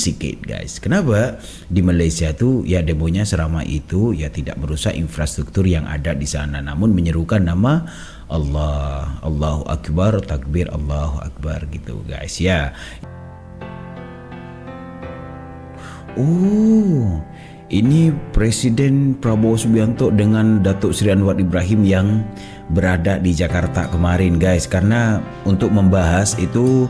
sikit guys. Kenapa? Di Malaysia tuh ya demonya seramai itu ya tidak merusak infrastruktur yang ada di sana, namun menyerukan nama Allah, Allahu Akbar, takbir Allahu Akbar gitu guys ya. Oh, ini Presiden Prabowo Subianto dengan Datuk Seri Anwar Ibrahim yang berada di Jakarta kemarin guys, karena untuk membahas itu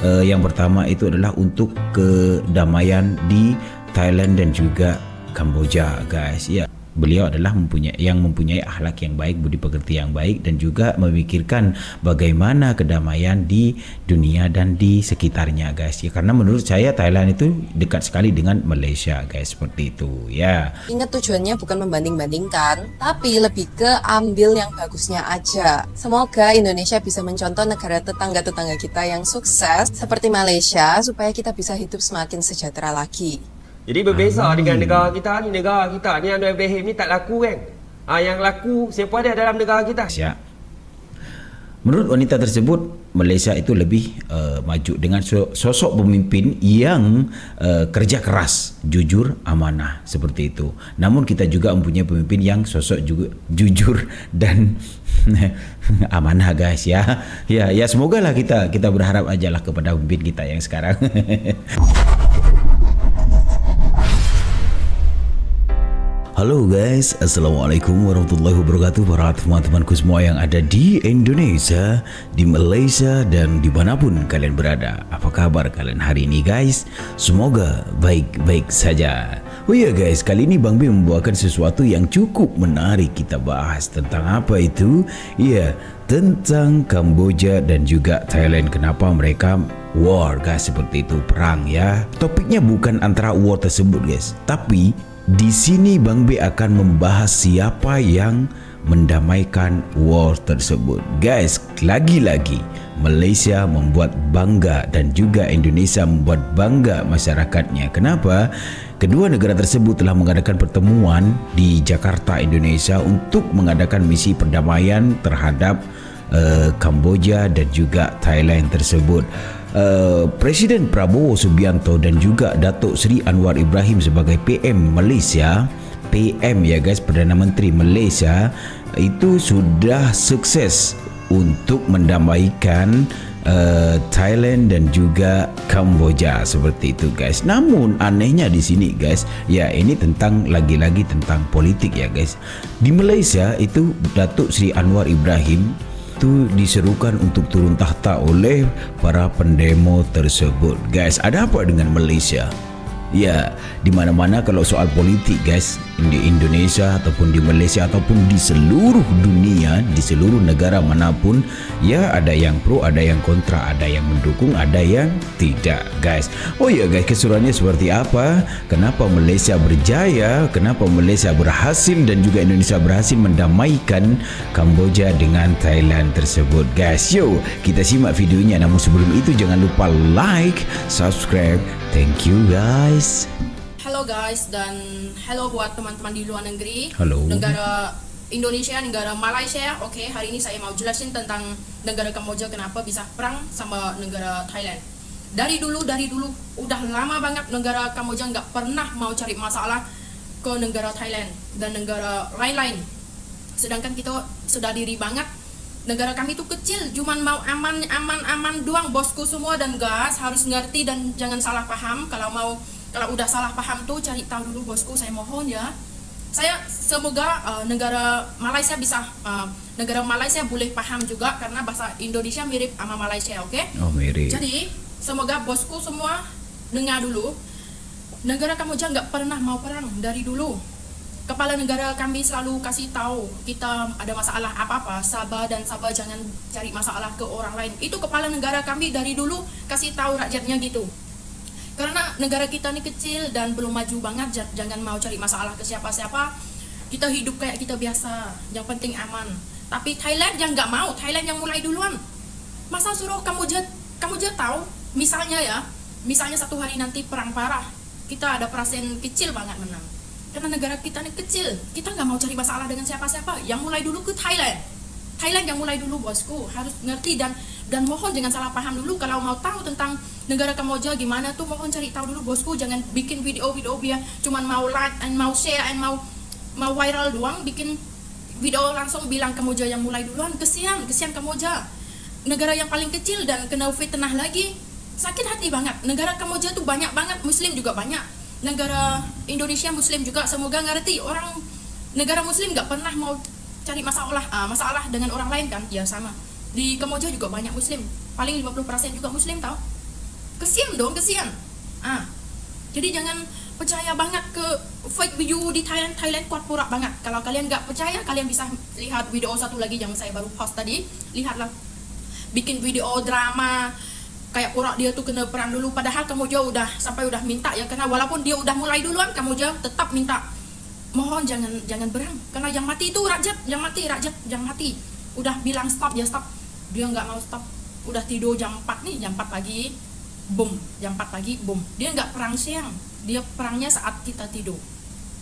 yang pertama itu adalah untuk kedamaian di Thailand dan juga Kamboja guys ya. Beliau adalah mempunyai akhlak yang baik, budi pekerti yang baik, dan juga memikirkan bagaimana kedamaian di dunia dan di sekitarnya guys ya. Karena menurut saya Thailand itu dekat sekali dengan Malaysia guys, seperti itu ya. Ingat tujuannya bukan membanding-bandingkan, tapi lebih ke ambil yang bagusnya aja. Semoga Indonesia bisa mencontoh negara tetangga-tetangga kita yang sukses seperti Malaysia, supaya kita bisa hidup semakin sejahtera lagi. Jadi berbeza dengan negara kita ni Anwar Ibrahim ni tak laku kan. Yang laku siapa ada dalam negara kita. Ya. Menurut wanita tersebut, Malaysia itu lebih maju dengan sosok pemimpin yang kerja keras, jujur, amanah seperti itu. Namun kita juga mempunyai pemimpin yang sosok juga jujur dan amanah guys ya. Ya semoga lah kita berharap ajalah kepada pemimpin kita yang sekarang. Halo guys, assalamualaikum warahmatullahi wabarakatuh para teman-temanku semua yang ada di Indonesia, di Malaysia, dan dimanapun kalian berada. Apa kabar kalian hari ini guys? Semoga baik-baik saja. Oh iya guys, kali ini Bang B membawakan sesuatu yang cukup menarik kita bahas. Tentang apa itu? Iya, tentang Kamboja dan juga Thailand. Kenapa mereka war guys, seperti itu, perang ya. Topiknya bukan antara war tersebut guys, tapi di sini Bang B akan membahas siapa yang mendamaikan war tersebut. Guys, lagi-lagi Malaysia membuat bangga dan juga Indonesia membuat bangga masyarakatnya. Kenapa? Kedua negara tersebut telah mengadakan pertemuan di Jakarta, Indonesia untuk mengadakan misi perdamaian terhadap Kamboja dan juga Thailand tersebut. Presiden Prabowo Subianto dan juga Datuk Seri Anwar Ibrahim sebagai PM Malaysia, PM ya guys, Perdana Menteri Malaysia, itu sudah sukses untuk mendamaikan Thailand dan juga Kamboja seperti itu guys. Namun anehnya di sini guys, ya ini tentang lagi-lagi tentang politik ya guys. Di Malaysia itu Datuk Seri Anwar Ibrahim itu diserukan untuk turun tahta oleh para pendemo tersebut guys. Ada apa dengan Malaysia? Ya, di mana-mana kalau soal politik guys, di Indonesia ataupun di Malaysia ataupun di seluruh dunia, di seluruh negara manapun, ya ada yang pro, ada yang kontra, ada yang mendukung, ada yang tidak guys. Oh ya guys, keseruannya seperti apa? Kenapa Malaysia berjaya? Kenapa Malaysia berhasil dan juga Indonesia berhasil mendamaikan Kamboja dengan Thailand tersebut guys? Yo, kita simak videonya. Namun sebelum itu jangan lupa like, subscribe. Thank you guys. Halo guys, dan hello buat teman-teman di luar negeri. Halo. Negara Indonesia, negara Malaysia. Oke, hari ini saya mau jelasin tentang negara Kamboja kenapa bisa perang sama negara Thailand. Dari dulu udah lama banget negara Kamboja nggak pernah mau cari masalah ke negara Thailand dan negara lain-lain. Sedangkan kita sudah diri banget. Negara kami itu kecil, cuman mau aman doang bosku semua, dan guys harus ngerti dan jangan salah paham. Kalau udah salah paham tuh cari tahu dulu bosku, saya mohon ya. Saya semoga negara Malaysia bisa negara Malaysia boleh paham juga karena bahasa Indonesia mirip sama Malaysia, oke? Oh, mirip. Jadi semoga bosku semua dengar dulu. Negara Kamboja nggak pernah mau perang dari dulu. Kepala negara kami selalu kasih tahu kita ada masalah apa-apa, sabar dan sabar, jangan cari masalah ke orang lain. Itu kepala negara kami dari dulu kasih tahu rakyatnya gitu. Karena negara kita ini kecil dan belum maju banget, jangan mau cari masalah ke siapa-siapa. Kita hidup kayak kita biasa, yang penting aman. Tapi Thailand yang nggak mau, Thailand yang mulai duluan. Masa suruh Kamboja tahu, misalnya satu hari nanti perang parah, kita ada persen kecil banget menang. Karena negara kita ini kecil, kita nggak mau cari masalah dengan siapa-siapa. Yang mulai dulu ke Thailand. Thailand yang mulai dulu bosku, harus ngerti dan mohon jangan salah paham dulu. Kalau mau tahu tentang negara Kamboja gimana tuh, mohon cari tahu dulu bosku. Jangan bikin video-video biar cuman mau like and mau share and mau viral doang, bikin video langsung bilang Kamboja yang mulai duluan. Kesian Kamboja, negara yang paling kecil dan kena fitnah lagi. Sakit hati banget. Negara Kamboja tuh banyak banget Muslim juga banyak. Negara Indonesia Muslim juga. Semoga ngerti, orang negara Muslim nggak pernah mau cari masalah dengan orang lain kan. Ya sama di Kamboja juga banyak Muslim, paling 50% juga Muslim tau. Kesian dong, kesian. Jadi jangan percaya banget ke fake video di Thailand kuat pura banget. Kalau kalian nggak percaya, kalian bisa lihat video satu lagi yang saya baru post tadi. Lihatlah, bikin video drama kayak pura dia tuh kena perang dulu, padahal Kamboja udah minta ya, karena walaupun dia udah mulai duluan, Kamboja tetap minta, mohon jangan berang, karena yang mati itu rakyat yang mati. Udah bilang stop ya stop, dia nggak mau stop. Udah tidur jam 4 pagi, boom, jam 4 pagi, boom. Dia nggak perang siang, dia perangnya saat kita tidur.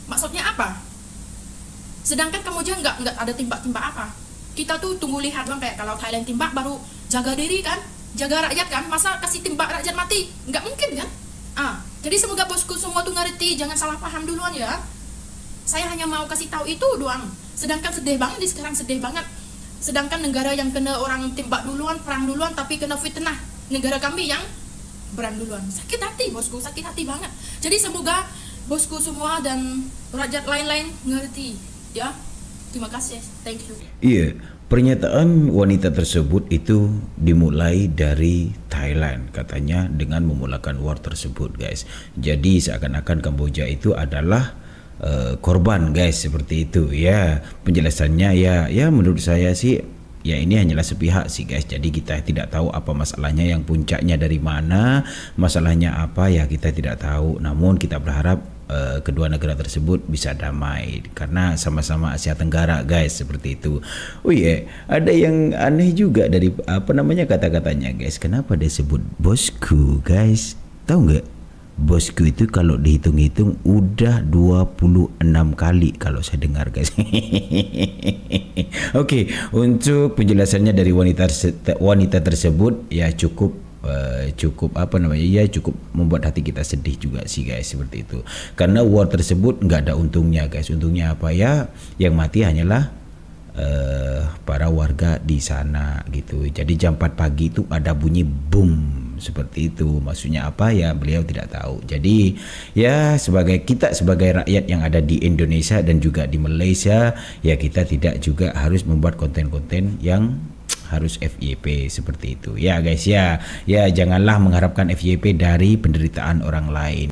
Maksudnya apa? Sedangkan Kamboja nggak ada timbak-timbak apa. Kita tuh tunggu lihat bang, kayak kalau Thailand timbak baru jaga diri kan, jaga rakyat kan. Masa kasih timbak rakyat mati? Nggak mungkin kan? Jadi semoga bosku semua tuh ngerti, jangan salah paham duluan ya. Saya hanya mau kasih tahu itu doang. Sedangkan sedih banget sekarang, sedih banget. Sedangkan negara yang kena orang timbak duluan, perang duluan, tapi kena fitnah. Negara kami yang berang duluan. Sakit hati bosku, sakit hati banget. Jadi semoga bosku semua dan rakyat lain-lain ngerti ya. Terima kasih, thank you. Iya, pernyataan wanita tersebut itu dimulai dari Thailand katanya dengan memulakan war tersebut guys. Jadi seakan-akan Kamboja itu adalah korban guys, seperti itu ya penjelasannya. Ya menurut saya sih ya ini hanyalah sepihak sih guys. Jadi kita tidak tahu apa masalahnya, yang puncaknya dari mana, masalahnya apa ya kita tidak tahu. Namun kita berharap kedua negara tersebut bisa damai karena sama-sama Asia Tenggara guys, seperti itu. Oh iya, ada yang aneh juga dari kata-katanya guys. Kenapa dia sebut bosku guys? Tahu nggak? Bosku itu kalau dihitung-hitung udah 26 kali kalau saya dengar guys. Oke, untuk penjelasannya dari wanita tersebut ya cukup cukup membuat hati kita sedih juga sih guys, seperti itu. Karena war tersebut nggak ada untungnya guys. Untungnya apa ya? Yang mati hanyalah para warga di sana gitu. Jadi jam 4 pagi itu ada bunyi boom, seperti itu. Maksudnya apa ya beliau tidak tahu. Jadi ya sebagai rakyat yang ada di Indonesia dan juga di Malaysia ya, kita tidak juga harus membuat konten-konten yang harus FYP seperti itu ya guys ya. Ya janganlah mengharapkan FYP dari penderitaan orang lain.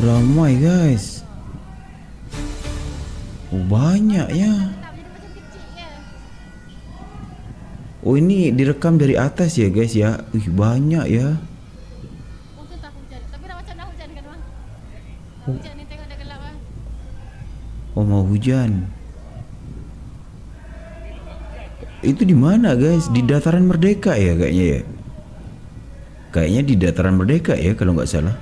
Ramai guys. Banyak ya. Oh ini direkam dari atas ya guys ya. Banyak ya. Oh mau hujan. Itu di mana guys? Di Dataran Merdeka ya kayaknya ya. Kayaknya di Dataran Merdeka ya kalau nggak salah.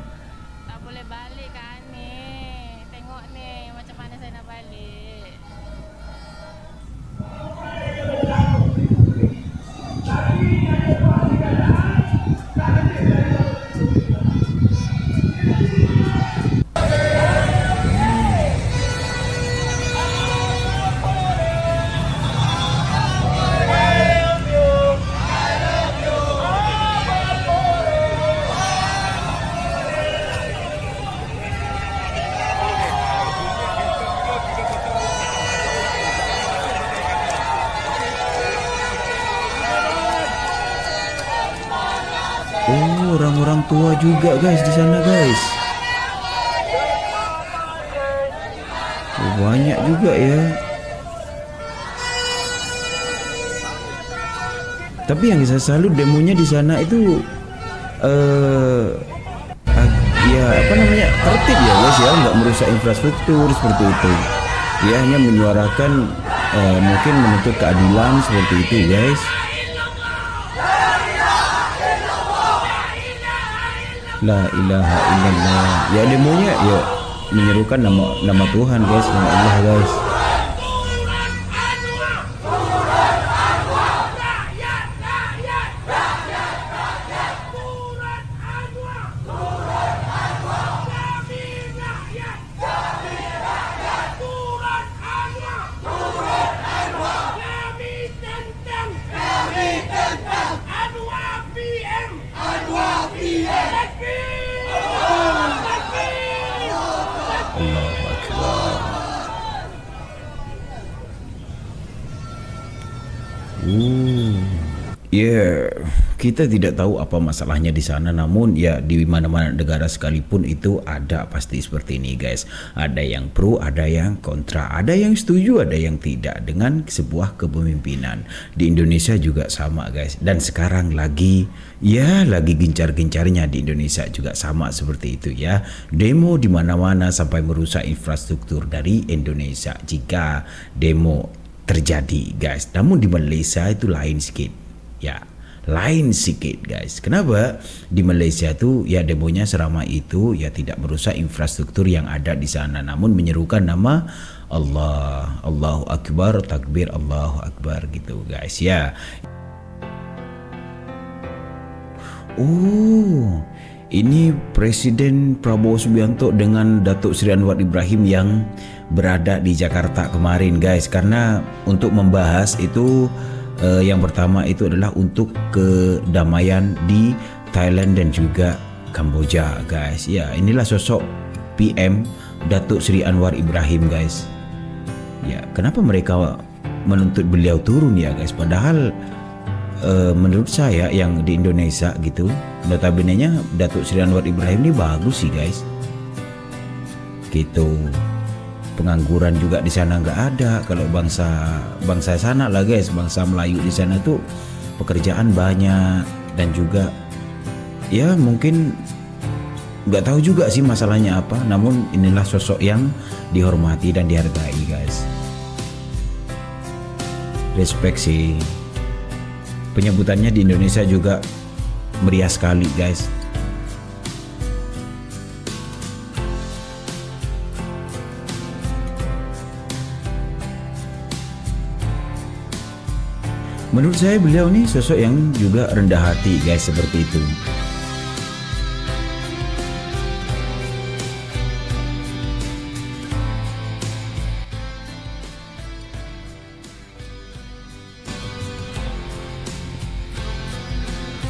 orang-orang tua juga guys di sana guys. Banyak juga ya. Tapi yang saya salut demonya di sana itu ya apa namanya, tertib ya guys ya, nggak merusak infrastruktur seperti itu. Dia hanya menyuarakan mungkin menuntut keadilan seperti itu guys. La ilaha illallah. Ya demonya ya menyerukan nama Tuhan guys, nama Allah guys. Allahu Akbar. Ya, kita tidak tahu apa masalahnya di sana, namun ya di mana-mana negara sekalipun itu ada pasti seperti ini guys. Ada yang pro, ada yang kontra, ada yang setuju, ada yang tidak dengan sebuah kepemimpinan. Di Indonesia juga sama guys. Dan sekarang lagi gencar-gencarnya di Indonesia juga sama seperti itu ya. Demo di mana-mana sampai merusak infrastruktur dari Indonesia jika demo terjadi guys. Namun di Malaysia itu lain sedikit. Ya, lain sedikit guys. Kenapa? Di Malaysia tuh ya demonya seramai itu ya tidak merusak infrastruktur yang ada di sana, namun menyerukan nama Allah, Allahu Akbar, takbir Allahu Akbar gitu guys ya. Oh, ini Presiden Prabowo Subianto dengan Datuk Seri Anwar Ibrahim yang berada di Jakarta kemarin guys, karena untuk membahas itu yang pertama itu adalah untuk kedamaian di Thailand dan juga Kamboja guys. Ya, inilah sosok PM Datuk Seri Anwar Ibrahim guys. Ya, kenapa mereka menuntut beliau turun ya guys? Padahal menurut saya yang di Indonesia gitu, notabene-nya Datuk Seri Anwar Ibrahim ini bagus sih guys. Gitu. Pengangguran juga di sana nggak ada. Kalau bangsa sana lah guys, bangsa Melayu di sana tuh pekerjaan banyak, dan juga ya mungkin nggak tahu juga sih masalahnya apa, namun inilah sosok yang dihormati dan dihargai guys. Respect sih. Penyebutannya di Indonesia juga meriah sekali guys. Menurut saya beliau nih sosok yang juga rendah hati guys, seperti itu.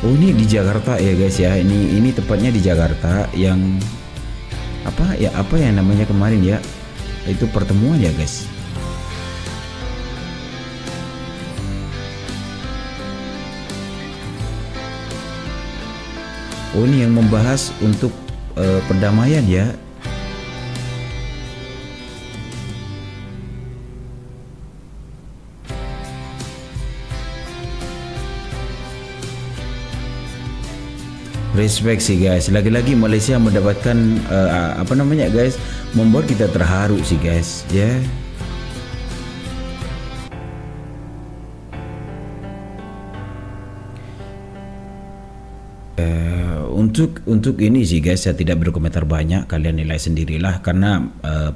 Oh, ini di Jakarta ya guys ya. Ini tepatnya di Jakarta yang apa yang namanya kemarin ya. Itu pertemuan ya guys. Oh, ini yang membahas untuk perdamaian ya. Respect sih guys. Lagi-lagi Malaysia mendapatkan apa namanya guys, membuat kita terharu sih guys ya. Untuk ini sih guys, saya tidak berkomentar banyak, kalian nilai sendirilah, karena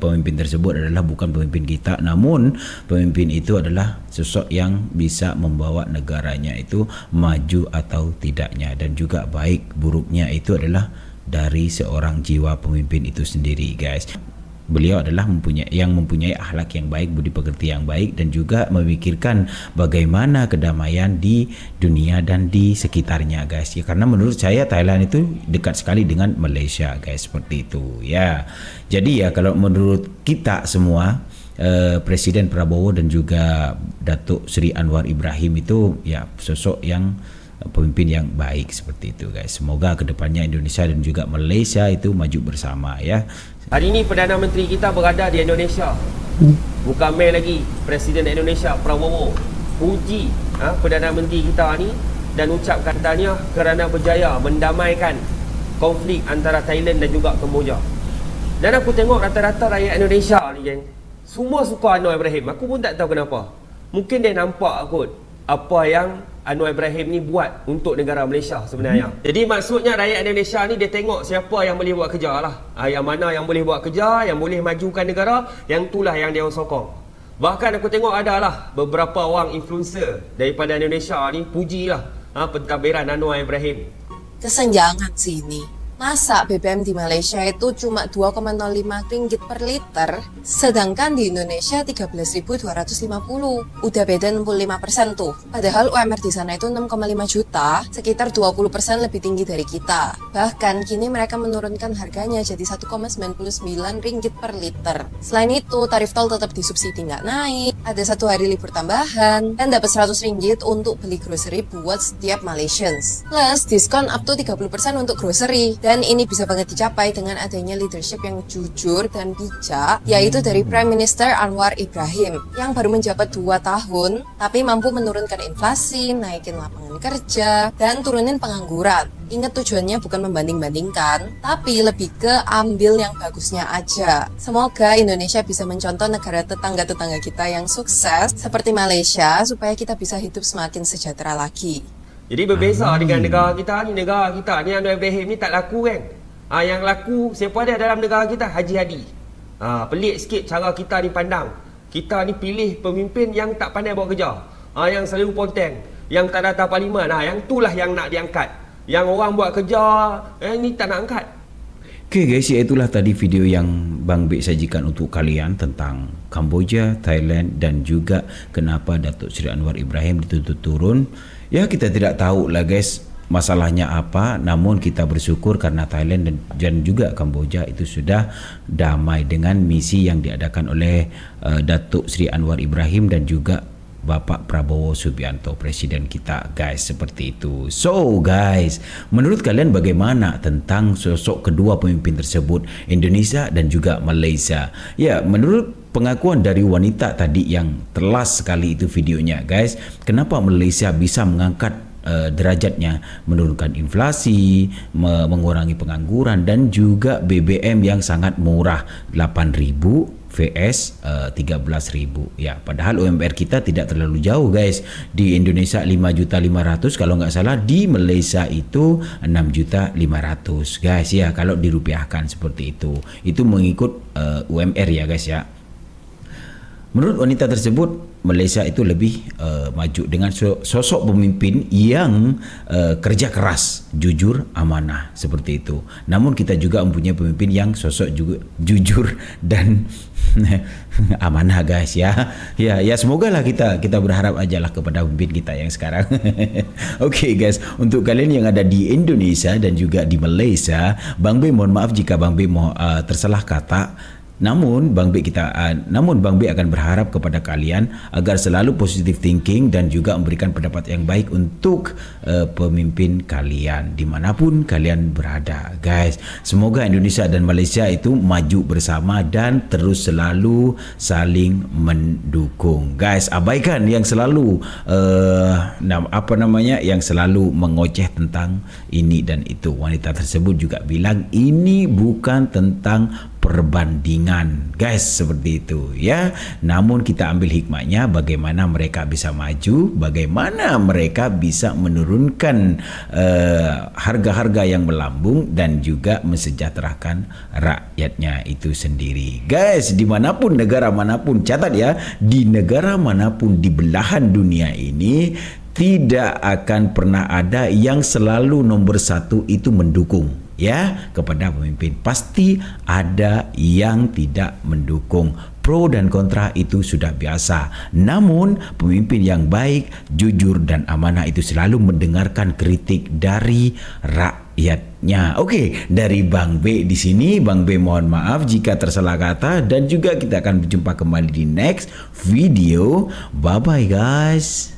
pemimpin tersebut adalah bukan pemimpin kita, namun pemimpin itu adalah sosok yang bisa membawa negaranya itu maju atau tidaknya, dan juga baik buruknya itu adalah dari seorang jiwa pemimpin itu sendiri guys. Beliau adalah mempunyai akhlak yang baik, budi pekerti yang baik, dan juga memikirkan bagaimana kedamaian di dunia dan di sekitarnya guys ya. Karena menurut saya Thailand itu dekat sekali dengan Malaysia guys, seperti itu ya. Jadi ya kalau menurut kita semua, Presiden Prabowo dan juga Datuk Seri Anwar Ibrahim itu ya sosok yang pemimpin yang baik seperti itu guys. Semoga kedepannya Indonesia dan juga Malaysia itu maju bersama ya. Hari ini Perdana Menteri kita berada di Indonesia. Bukan main lagi. Presiden Indonesia Prabowo puji Perdana Menteri kita ni dan ucapkan tahniah kerana berjaya mendamaikan konflik antara Thailand dan juga Kemboja. Dan aku tengok rata-rata rakyat Indonesia ni geng, semua suka Anwar Ibrahim. Aku pun tak tahu kenapa. Mungkin dia nampak kot apa yang Anwar Ibrahim ni buat untuk negara Malaysia sebenarnya. Jadi maksudnya rakyat Indonesia ni dia tengok siapa yang boleh buat kerja lah. Yang mana yang boleh buat kerja, yang boleh majukan negara, yang itulah yang dia orang sokong. Bahkan aku tengok adalah beberapa orang influencer daripada Indonesia ni pujilah pentadbiran Anwar Ibrahim. Kesenjangan sini. Masa BBM di Malaysia itu cuma 2,05 ringgit per liter, sedangkan di Indonesia 13.250. Udah beda 65% tuh. Padahal UMR di sana itu 6,5 juta, sekitar 20% lebih tinggi dari kita. Bahkan kini mereka menurunkan harganya jadi 1,99 ringgit per liter. Selain itu, tarif tol tetap disubsidi nggak naik, ada 1 hari libur tambahan, dan dapat 100 ringgit untuk beli grocery buat setiap Malaysians. Plus, diskon up to 30% untuk grocery. Dan ini bisa banget dicapai dengan adanya leadership yang jujur dan bijak, yaitu dari Prime Minister Anwar Ibrahim, yang baru menjabat 2 tahun, tapi mampu menurunkan inflasi, naikin lapangan kerja, dan turunin pengangguran. Ingat tujuannya bukan membanding-bandingkan, tapi lebih ke ambil yang bagusnya aja. Semoga Indonesia bisa mencontoh negara tetangga-tetangga kita yang sukses, seperti Malaysia, supaya kita bisa hidup semakin sejahtera lagi. Jadi berbeza dengan negara kita ni Anwar Ibrahim ni tak laku kan. Yang laku siapa ada dalam negara kita? Haji Hadi. Pelik sikit cara kita ni pandang. Kita ni pilih pemimpin yang tak pandai buat kerja. Yang selalu ponteng, yang tak datang parlimen. Yang itulah yang nak diangkat. Yang orang buat kerja ni tak nak angkat. Okay guys, itulah tadi video yang Bang Bek sajikan untuk kalian tentang Kamboja, Thailand dan juga kenapa Datuk Seri Anwar Ibrahim dituntut turun. Ya, kita tidak tahu lah guys masalahnya apa, namun kita bersyukur karena Thailand dan juga Kamboja itu sudah damai dengan misi yang diadakan oleh Datuk Seri Anwar Ibrahim dan juga Bapak Prabowo Subianto, presiden kita guys, seperti itu. So guys, menurut kalian bagaimana tentang sosok kedua pemimpin tersebut, Indonesia dan juga Malaysia? Ya, menurut pengakuan dari wanita tadi yang telas sekali itu videonya guys, kenapa Malaysia bisa mengangkat derajatnya, menurunkan inflasi, mengurangi pengangguran dan juga BBM yang sangat murah 8.000 vs 13.000 ya, padahal UMR kita tidak terlalu jauh guys. Di Indonesia 5.500.000 kalau nggak salah, di Malaysia itu 6.500.000 guys ya, kalau dirupiahkan seperti itu mengikut UMR ya guys ya. Menurut wanita tersebut, Malaysia itu lebih maju dengan sosok pemimpin yang kerja keras, jujur, amanah seperti itu. Namun kita juga mempunyai pemimpin yang sosok juga jujur dan amanah guys ya. Ya semoga lah kita berharap aja lah kepada pemimpin kita yang sekarang. Oke guys, untuk kalian yang ada di Indonesia dan juga di Malaysia, Bang B mohon maaf jika Bang B tersalah kata. Namun Bang B akan berharap kepada kalian agar selalu positive thinking dan juga memberikan pendapat yang baik untuk pemimpin kalian dimanapun kalian berada guys. Semoga Indonesia dan Malaysia itu maju bersama dan terus selalu saling mendukung guys. Abaikan yang selalu yang selalu mengoceh tentang ini dan itu. Wanita tersebut juga bilang ini bukan tentang perbandingan guys, seperti itu ya. Namun kita ambil hikmahnya, bagaimana mereka bisa maju, bagaimana mereka bisa menurunkan harga-harga yang melambung dan juga mensejahterakan rakyatnya itu sendiri guys. Dimanapun, negara manapun, catat ya, di negara manapun di belahan dunia ini tidak akan pernah ada yang selalu nomor satu itu mendukung ya kepada pemimpin. Pasti ada yang tidak mendukung. Pro dan kontra itu sudah biasa. Namun pemimpin yang baik, jujur dan amanah itu selalu mendengarkan kritik dari rakyatnya. Oke, dari Bang B di sini, Bang B mohon maaf jika tersalah kata dan juga kita akan berjumpa kembali di next video. Bye bye guys.